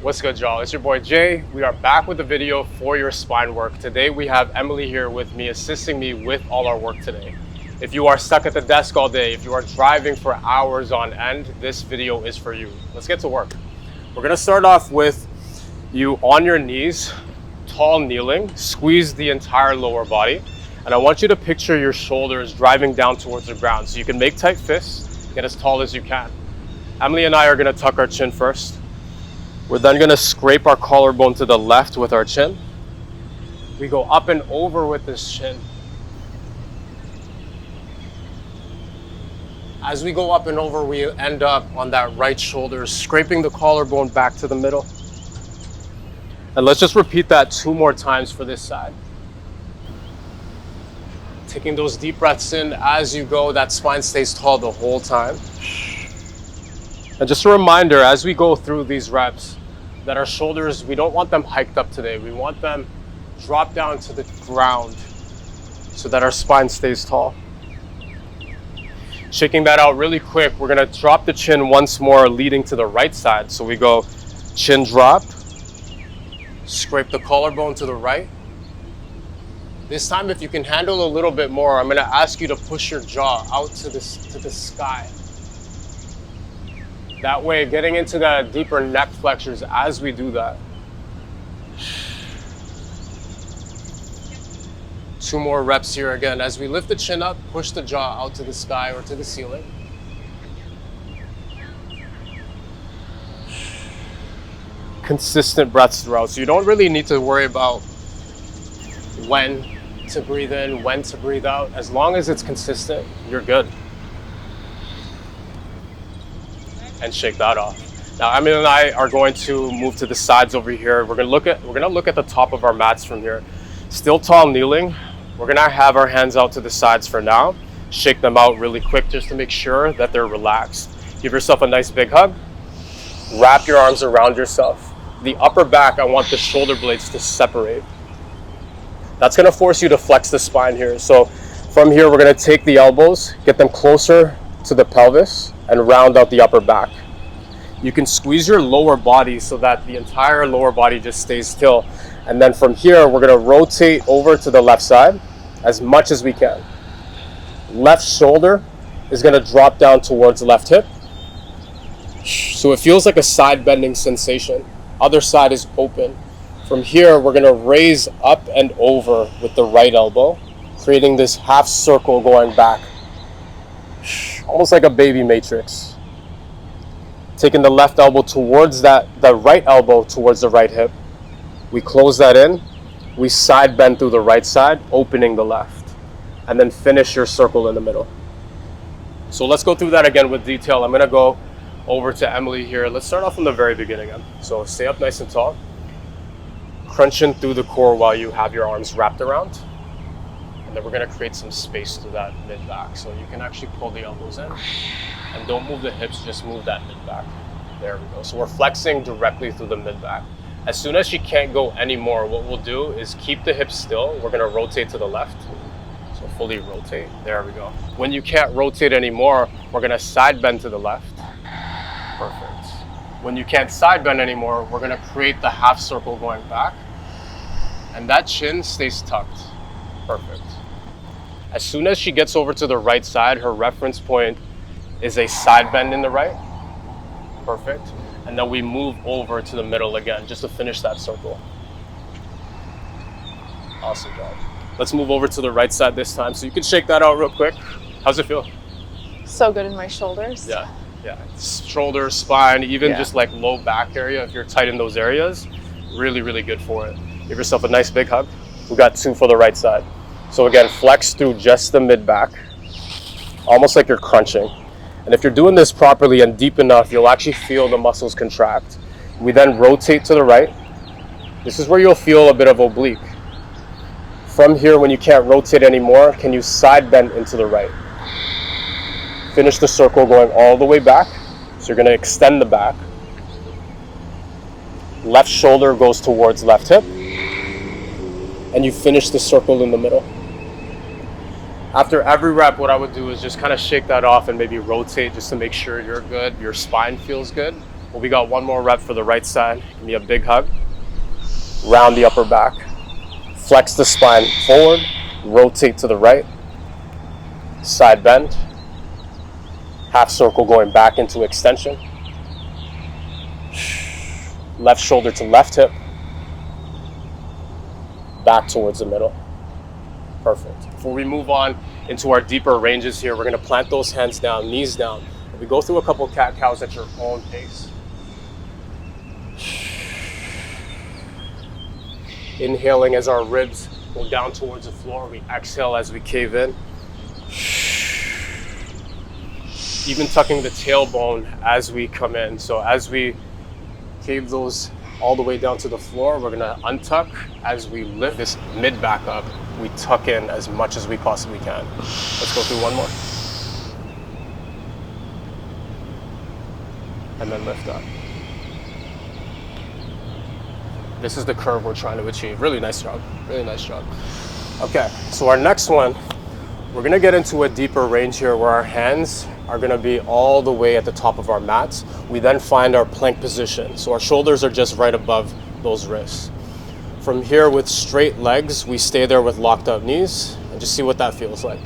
What's good, y'all? It's your boy Jay. We are back with a video for your spine work. Today we have Emily here with me, assisting me with all our work today. If you are stuck at the desk all day, if you are driving for hours on end, this video is for you. Let's get to work. We're gonna start off with you on your knees, tall kneeling, squeeze the entire lower body. And I want you to picture your shoulders driving down towards the ground. So you can make tight fists, get as tall as you can. Emily and I are gonna tuck our chin first. We're then gonna scrape our collarbone to the left with our chin. We go up and over with this chin. As we go up and over, we end up on that right shoulder, scraping the collarbone back to the middle. And let's just repeat that 2 more times for this side. Taking those deep breaths in as you go, that spine stays tall the whole time. And just a reminder, as we go through these reps, that our shoulders, we don't want them hiked up today. We want them drop down to the ground so that our spine stays tall. Shaking that out really quick, we're gonna drop the chin once more, leading to the right side. So we go chin drop, scrape the collarbone to the right. This time, if you can handle a little bit more, I'm gonna ask you to push your jaw out to the sky. That way, getting into the deeper neck flexors as we do that. 2 more reps here again. As we lift the chin up, push the jaw out to the sky or to the ceiling. Consistent breaths throughout. So you don't really need to worry about when to breathe in, when to breathe out. As long as it's consistent, you're good. And shake that off. Now, Emily and I are going to move to the sides over here. We're gonna look at the top of our mats from here. Still tall kneeling. We're gonna have our hands out to the sides for now. Shake them out really quick just to make sure that they're relaxed. Give yourself a nice big hug. Wrap your arms around yourself. The upper back, I want the shoulder blades to separate. That's gonna force you to flex the spine here. So from here, we're gonna take the elbows, get them closer to the pelvis, and round out the upper back. You can squeeze your lower body so that the entire lower body just stays still. And then from here, we're gonna rotate over to the left side as much as we can. Left shoulder is gonna drop down towards left hip. So it feels like a side bending sensation. Other side is open. From here, we're gonna raise up and over with the right elbow, creating this half circle going back. Almost like a baby matrix. Taking the left elbow towards the right elbow towards the right hip. We close that in. We side bend through the right side, opening the left. And then finish your circle in the middle. So let's go through that again with detail. I'm gonna go over to Emily here. Let's start off from the very beginning again. So stay up nice and tall. Crunching through the core while you have your arms wrapped around. And then we're gonna create some space through that mid-back. So you can actually pull the elbows in. And don't move the hips, just move that mid-back. There we go. So we're flexing directly through the mid-back. As soon as she can't go anymore, what we'll do is keep the hips still. We're gonna rotate to the left. So fully rotate, there we go. When you can't rotate anymore, we're gonna side bend to the left. Perfect. When you can't side bend anymore, we're gonna create the half circle going back. And that chin stays tucked. Perfect. As soon as she gets over to the right side, her reference point is a side bend in the right. Perfect. And then we move over to the middle again, just to finish that circle. Awesome job. Let's move over to the right side this time. So you can shake that out real quick. How's it feel? So good in my shoulders. Yeah. Shoulder, spine, even just like low back area, if you're tight in those areas, really, really good for it. Give yourself a nice big hug. We got 2 for the right side. So again, flex through just the mid-back, almost like you're crunching. And if you're doing this properly and deep enough, you'll actually feel the muscles contract. We then rotate to the right. This is where you'll feel a bit of oblique. From here, when you can't rotate anymore, can you side bend into the right? Finish the circle going all the way back. So you're gonna extend the back. Left shoulder goes towards left hip. And you finish the circle in the middle. After every rep, what I would do is just kind of shake that off and maybe rotate just to make sure you're good, your spine feels good. Well, we got one more rep for the right side. Give me a big hug. Round the upper back. Flex the spine forward. Rotate to the right. Side bend. Half circle going back into extension. Left shoulder to left hip. Back towards the middle. Perfect. Before we move on into our deeper ranges here, we're going to plant those hands down, knees down. We go through a couple cat-cows at your own pace. Inhaling as our ribs go down towards the floor. We exhale as we cave in. Even tucking the tailbone as we come in. So as we cave those all the way down to the floor, we're gonna untuck. As we lift this mid back up, we tuck in as much as we possibly can. Let's go through one more. And then lift up. This is the curve we're trying to achieve. Really nice job, really nice job. Okay, so our next one, we're gonna get into a deeper range here where our hands are gonna be all the way at the top of our mats. We then find our plank position. So our shoulders are just right above those wrists. From here with straight legs, we stay there with locked up knees and just see what that feels like.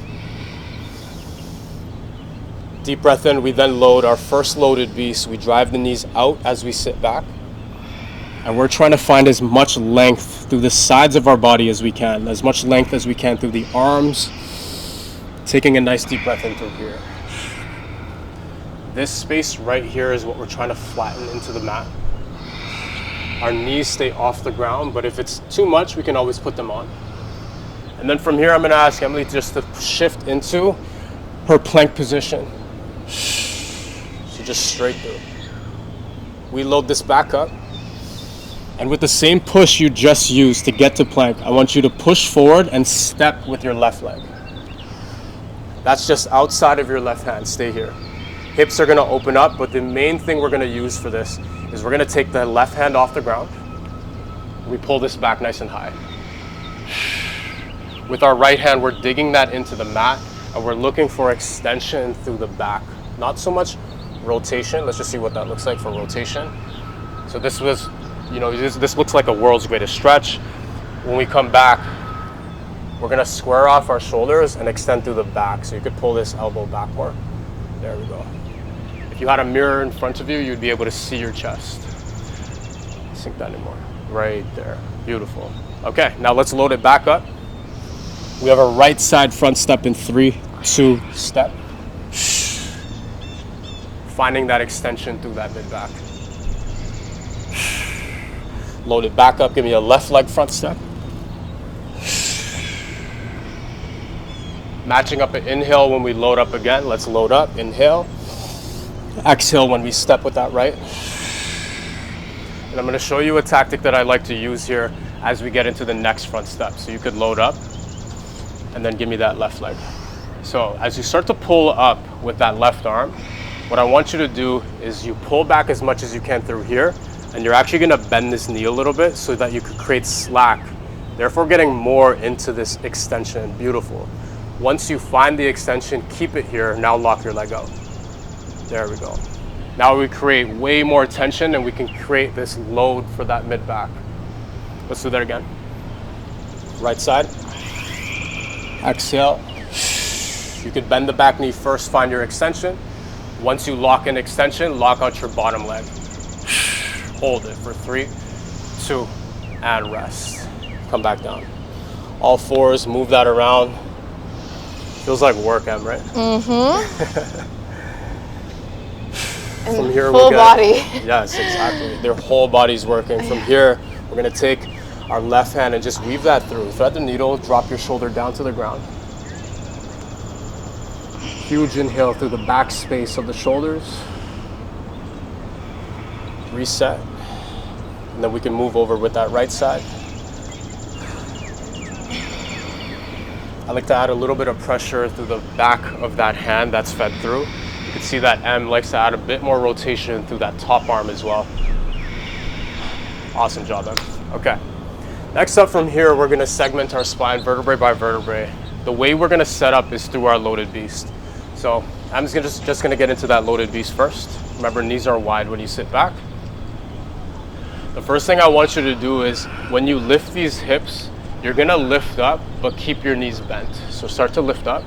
Deep breath in, we then load our first loaded beast. We drive the knees out as we sit back. And we're trying to find as much length through the sides of our body as we can, as much length as we can through the arms. Taking a nice deep breath in through here. This space right here is what we're trying to flatten into the mat. Our knees stay off the ground, but if it's too much, we can always put them on. And then from here, I'm gonna ask Emily just to shift into her plank position. So just straight through. We load this back up. And with the same push you just used to get to plank, I want you to push forward and step with your left leg. That's just outside of your left hand, stay here. Hips are gonna open up, but the main thing we're gonna use for this is we're gonna take the left hand off the ground. We pull this back nice and high. With our right hand, we're digging that into the mat and we're looking for extension through the back. Not so much rotation. Let's just see what that looks like for rotation. So this was, this looks like a world's greatest stretch. When we come back, we're gonna square off our shoulders and extend through the back. So you could pull this elbow back more. There we go. If you had a mirror in front of you, you'd be able to see your chest. Sink that in more. Right there. Beautiful. Okay, now let's load it back up. We have a right side front step in 3, 2, step. Finding that extension through that mid back. Load it back up. Give me a left leg front step. Matching up an inhale when we load up again. Let's load up. Inhale. Exhale when we step with that right. And I'm going to show you a tactic that I like to use here as we get into the next front step. So you could load up and then give me that left leg. So as you start to pull up with that left arm, what I want you to do is you pull back as much as you can through here, and you're actually going to bend this knee a little bit so that you could create slack, therefore getting more into this extension. Beautiful. Once you find the extension, keep it here. Now lock your leg out. There we go. Now we create way more tension and we can create this load for that mid back. Let's do that again. Right side. Exhale. You could bend the back knee first, find your extension. Once you lock in extension, lock out your bottom leg. Hold it for 3, 2, and rest. Come back down. All fours, move that around. Feels like work, Em, right? Mm-hmm. From here, full body. Yes, exactly. Their whole body's working. From here, we're gonna take our left hand and just weave that through. Thread the needle, drop your shoulder down to the ground. Huge inhale through the back space of the shoulders. Reset. And then we can move over with that right side. I like to add a little bit of pressure through the back of that hand that's fed through. You can see that M likes to add a bit more rotation through that top arm as well. Awesome job, Em. Okay. Next up from here, we're gonna segment our spine vertebrae by vertebrae. The way we're gonna set up is through our loaded beast. So I'm just gonna get into that loaded beast first. Remember, knees are wide when you sit back. The first thing I want you to do is when you lift these hips, you're gonna lift up, but keep your knees bent. So start to lift up.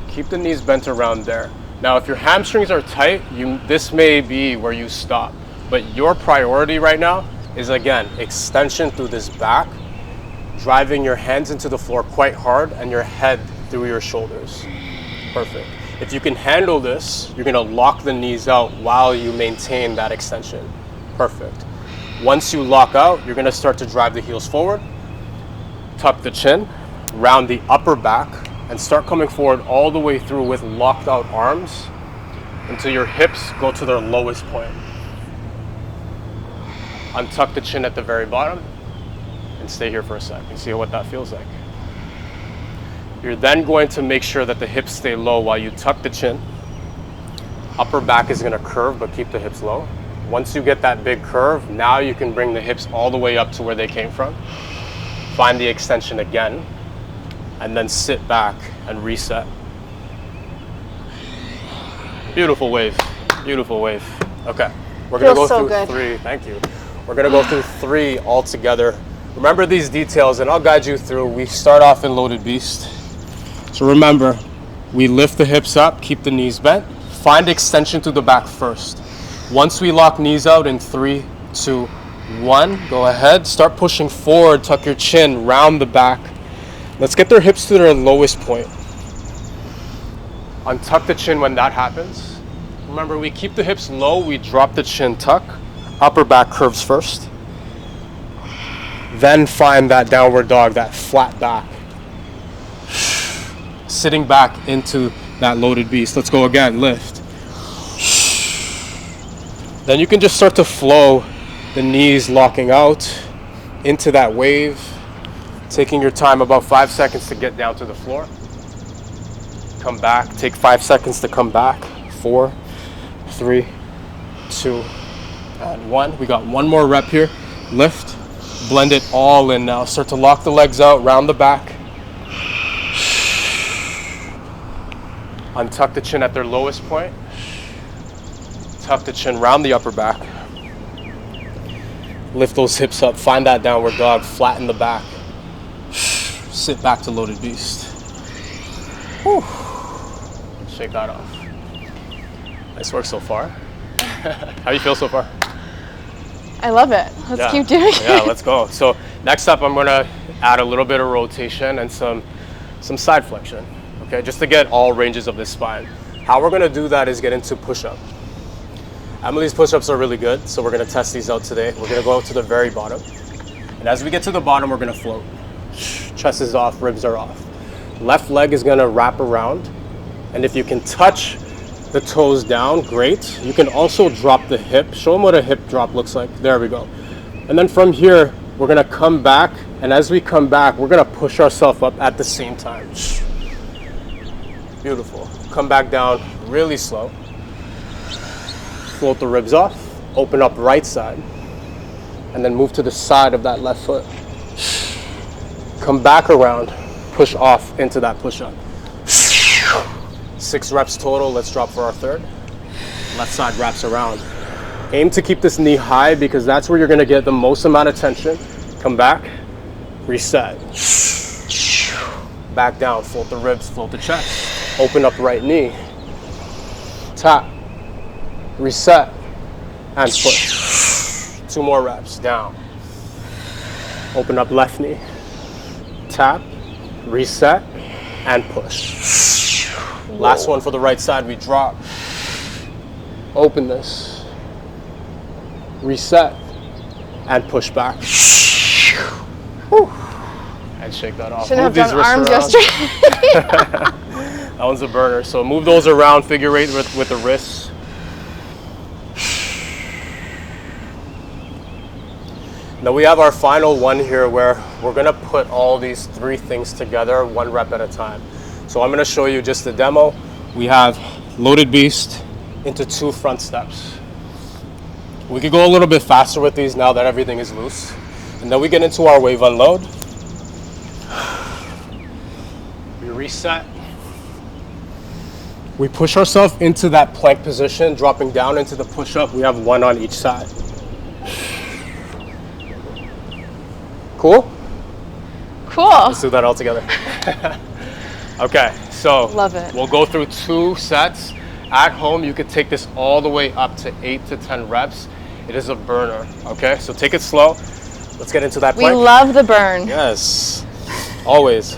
Keep the knees bent around there. Now, if your hamstrings are tight, this may be where you stop. But your priority right now is, again, extension through this back, driving your hands into the floor quite hard and your head through your shoulders. Perfect. If you can handle this, you're gonna lock the knees out while you maintain that extension. Perfect. Once you lock out, you're gonna start to drive the heels forward, tuck the chin, round the upper back, and start coming forward all the way through with locked out arms until your hips go to their lowest point. Untuck the chin at the very bottom and stay here for a sec and see what that feels like. You're then going to make sure that the hips stay low while you tuck the chin. Upper back is gonna curve, but keep the hips low. Once you get that big curve, now you can bring the hips all the way up to where they came from. Find the extension again, and then sit back and reset. Beautiful wave, beautiful wave. Okay, we're gonna go Feels so through good. 3, thank you. We're gonna go through 3 all together. Remember these details and I'll guide you through. We start off in loaded beast. So remember, we lift the hips up, keep the knees bent, find extension through the back first. Once we lock knees out in 3, 2, 1, go ahead, start pushing forward, tuck your chin, round the back. Let's get their hips to their lowest point. Untuck the chin when that happens. Remember, we keep the hips low, we drop the chin, tuck, upper back curves first. Then find that downward dog, that flat back. Sitting back into that loaded beast. Let's go again, lift. Then you can just start to flow the knees locking out into that wave, taking your time, about 5 seconds to get down to the floor. Come back, take 5 seconds to come back. 4, 3, 2, and 1. We got one more rep here. Lift, blend it all in now. Start to lock the legs out, round the back. Untuck the chin at their lowest point. Tuck the chin, round the upper back. Lift those hips up, find that downward dog, flatten the back. Sit back to loaded beast. Whew. Shake that off. Nice work so far. How you feel so far? I love it. Let's keep doing it. Yeah, let's go. So next up, I'm gonna add a little bit of rotation and some side flexion, okay? Just to get all ranges of this spine. How we're gonna do that is get into push-up. Emily's push-ups are really good, so we're gonna test these out today. We're gonna go up to the very bottom. And as we get to the bottom, we're gonna float. Chest is off, ribs are off. Left leg is gonna wrap around. And if you can touch the toes down, great. You can also drop the hip. Show them what a hip drop looks like. There we go. And then from here, we're gonna come back. And as we come back, we're gonna push ourselves up at the same time. Beautiful. Come back down really slow. Float the ribs off. Open up right side. And then move to the side of that left foot. Come back around. Push off into that push-up. 6 reps total. Let's drop for our third. Left side wraps around. Aim to keep this knee high because that's where you're gonna get the most amount of tension. Come back, reset. Back down, float the ribs, float the chest. Open up right knee. Tap, reset, and push. 2 more reps, down. Open up left knee. Tap, reset, and push. Last one for the right side, we drop. Open this. Reset. And push back. Whew. And shake that off. Shouldn't Move have these done wrists arms around. yesterday. That one's a burner. So move those around, figure eight with the wrists. Now we have our final one here where we're gonna put all these 3 things together, 1 rep at a time. So I'm gonna show you just the demo. We have loaded beast into 2 front steps. We could go a little bit faster with these now that everything is loose. And then we get into our wave unload. We reset. We push ourselves into that plank position, dropping down into the push-up. We have 1 on each side. Cool? Cool. Let's do that all together. Okay, so Love it. we'll go through 2 sets. At home, you could take this all the way up to 8 to 10 reps. It is a burner, okay? So take it slow. Let's get into that We plank. love the burn. Yes, always.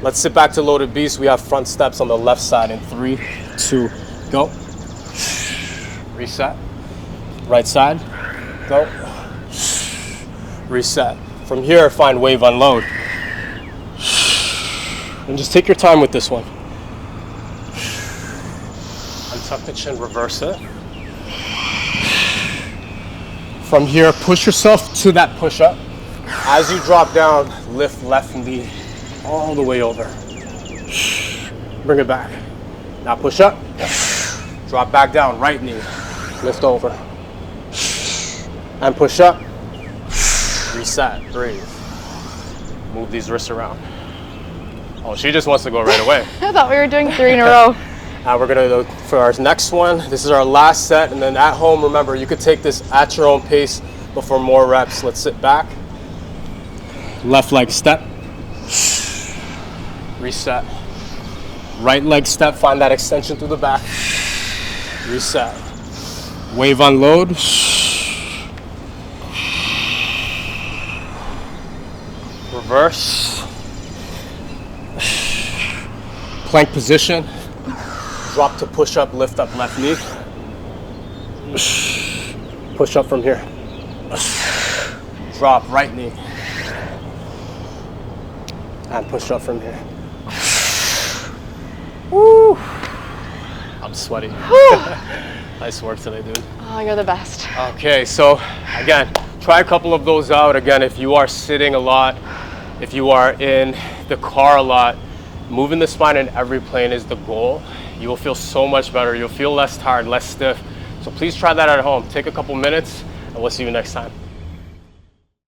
Let's sit back to loaded beast. We have front steps on the left side in 3, 2, go. Reset. Right side, go. Reset. From here, find wave unload. And just take your time with this one. Untuck the chin, reverse it. From here, push yourself to that push-up. As you drop down, lift left knee all the way over. Bring it back. Now push up. Drop back down, right knee. Lift over. And push up. Reset, breathe. Move these wrists around. Oh, she just wants to go right away. I thought we were doing 3 in a row. Now we're gonna go for our next one. This is our last set, and then at home, remember, you could take this at your own pace, but for more reps, let's sit back. Left leg step. Reset. Right leg step, find that extension through the back. Reset. Wave unload. Reverse. Plank position. Drop to push up, lift up left knee. Push up from here. Drop right knee. And push up from here. Woo! I'm sweaty. Nice work today, dude. Oh, you're the best. Okay, so again, try a couple of those out. Again, if you are sitting a lot, if you are in the car a lot, moving the spine in every plane is the goal. You will feel so much better. You'll feel less tired, less stiff. So please try that at home. Take a couple minutes, and we'll see you next time.